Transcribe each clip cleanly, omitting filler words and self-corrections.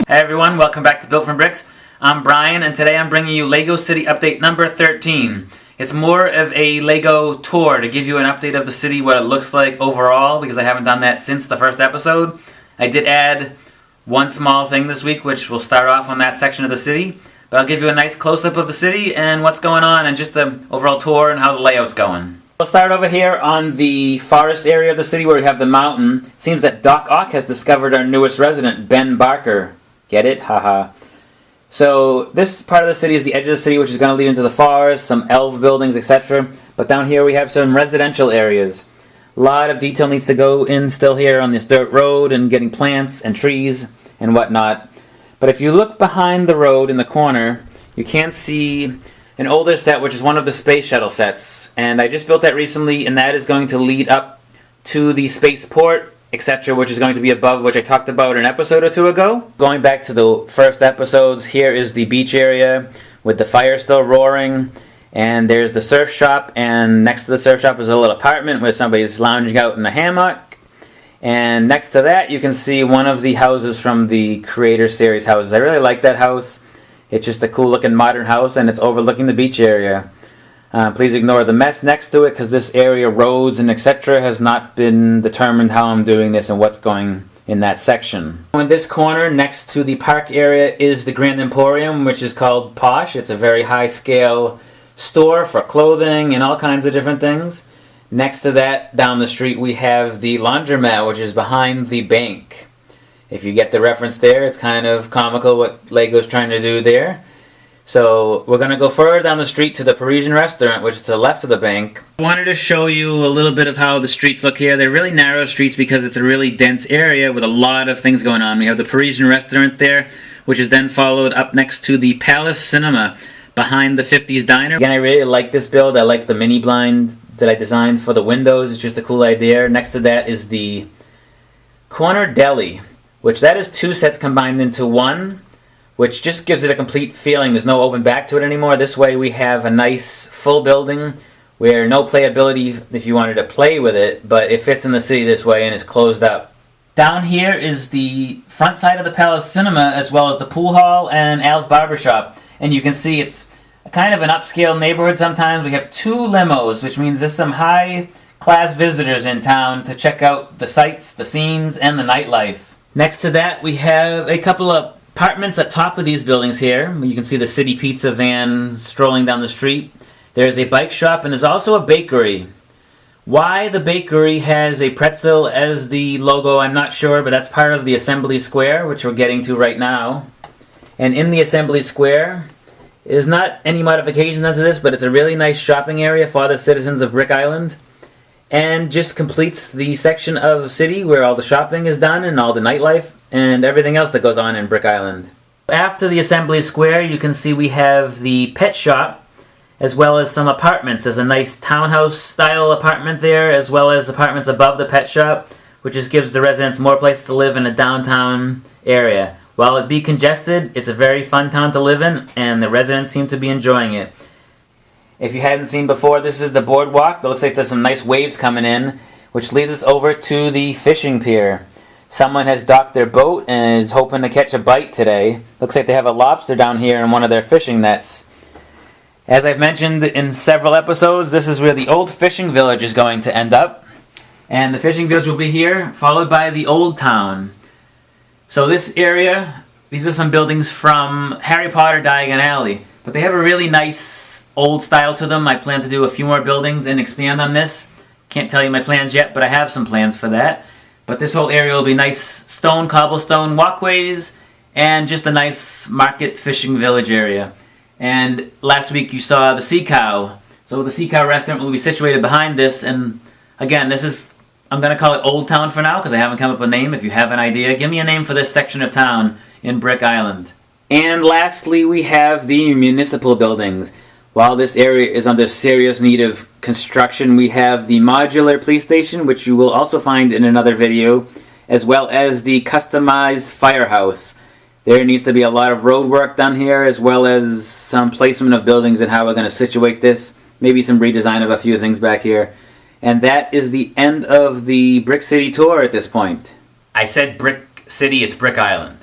Hey everyone, welcome back to Built from Bricks. I'm Brian, and today I'm bringing you Lego City Update number 13. It's more of a Lego tour to give you an update of the city, what it looks like overall, because I haven't done that since the first episode. I did add one small thing this week, which will start off on that section of the city, but I'll give you a nice close-up of the city and what's going on, and just an overall tour and how the layout's going. We'll start over here on the forest area of the city where we have the mountain. It seems that Doc Ock has discovered our newest resident, Ben Barker. Get it? Haha. So this part of the city is the edge of the city, which is going to lead into the forest, some elf buildings, etc. But down here we have some residential areas. A lot of detail needs to go in still here on this dirt road and getting plants and trees and whatnot. But if you look behind the road in the corner, you can see an older set, which is one of the space shuttle sets. And I just built that recently, and that is going to lead up to the spaceport, etc., which is going to be above, which I talked about an episode or two ago. Going back to the first episodes, here is the beach area with the fire still roaring. And there's the surf shop, and next to the surf shop is a little apartment where somebody's lounging out in a hammock. And next to that, you can see one of the houses from the Creator Series houses. I really like that house. It's just a cool looking modern house, and it's overlooking the beach area. Please ignore the mess next to it, because this area, roads and etc., has not been determined how I'm doing this and what's going in that section. In this corner, next to the park area, is the Granton Emporium, which is called Posh. It's a very high scale store for clothing and all kinds of different things. Next to that, down the street, we have the Laundromat, which is behind the bank. If you get the reference there, it's kind of comical what Lego's trying to do there. So we're going to go further down the street to the Parisian Restaurant, which is to the left of the bank. I wanted to show you a little bit of how the streets look here. They're really narrow streets because it's a really dense area with a lot of things going on. We have the Parisian Restaurant there, which is then followed up next to the Palace Cinema behind the 50s Diner. Again, I really like this build. I like the mini blind that I designed for the windows. It's just a cool idea. Next to that is the Corner Deli, which that is two sets combined into one, which just gives it a complete feeling. There's no open back to it anymore. This way we have a nice full building where no playability if you wanted to play with it, but it fits in the city this way and is closed up. Down here is the front side of the Palace Cinema, as well as the pool hall and Al's Barbershop. And you can see it's kind of an upscale neighborhood sometimes. We have two limos, which means there's some high class visitors in town to check out the sights, the scenes, and the nightlife. Next to that, we have a couple of apartments at top of these buildings here. You can see the City Pizza van strolling down the street. There's a bike shop, and there's also a bakery. Why the bakery has a pretzel as the logo, I'm not sure, but that's part of the Assembly Square, which we're getting to right now. And in the Assembly Square is not any modifications onto this, but it's a really nice shopping area for the citizens of Brick Island. And just completes the section of the city where all the shopping is done and all the nightlife and everything else that goes on in Brick Island. After the Assembly Square, you can see we have the pet shop as well as some apartments. There's a nice townhouse style apartment there, as well as apartments above the pet shop, which just gives the residents more place to live in a downtown area. While it be congested, it's a very fun town to live in, and the residents seem to be enjoying it. If you hadn't seen before, this is the boardwalk. It looks like there's some nice waves coming in, which leads us over to the fishing pier. Someone has docked their boat and is hoping to catch a bite today. Looks like they have a lobster down here in one of their fishing nets. As I've mentioned in several episodes, this is where the old fishing village is going to end up. And the fishing village will be here, followed by the old town. So this area, these are some buildings from Harry Potter Diagon Alley. But they have a really nice old style to them. I plan to do a few more buildings and expand on this. Can't tell you my plans yet, but I have some plans for that. But this whole area will be nice stone, cobblestone walkways, and just a nice market fishing village area. And last week you saw the Sea Cow. So the Sea Cow restaurant will be situated behind this. And again, this is, I'm going to call it Old Town for now because I haven't come up with a name. If you have an idea, give me a name for this section of town in Brick Island. And lastly, we have the municipal buildings. While this area is under serious need of construction, we have the modular police station, which you will also find in another video, as well as the customized firehouse. There needs to be a lot of road work done here, as well as some placement of buildings and how we're going to situate this. Maybe some redesign of a few things back here. And that is the end of the Brick City tour at this point. I said Brick City, it's Brick Island.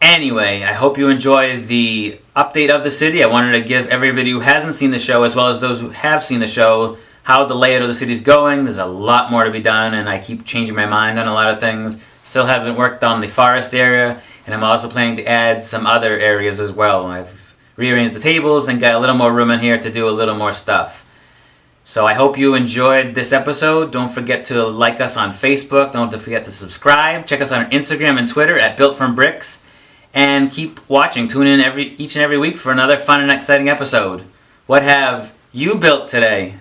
Anyway, I hope you enjoy the update of the city. I wanted to give everybody who hasn't seen the show, as well as those who have seen the show, how the layout of the city is going. There's a lot more to be done, and I keep changing my mind on a lot of things. Still haven't worked on the forest area, and I'm also planning to add some other areas as well. I've rearranged the tables and got a little more room in here to do a little more stuff. So I hope you enjoyed this episode. Don't forget to like us on Facebook. Don't forget to subscribe. Check us out on Instagram and Twitter at BuiltFromBricks. And keep watching. Tune in each and every week for another fun and exciting episode. What have you built today?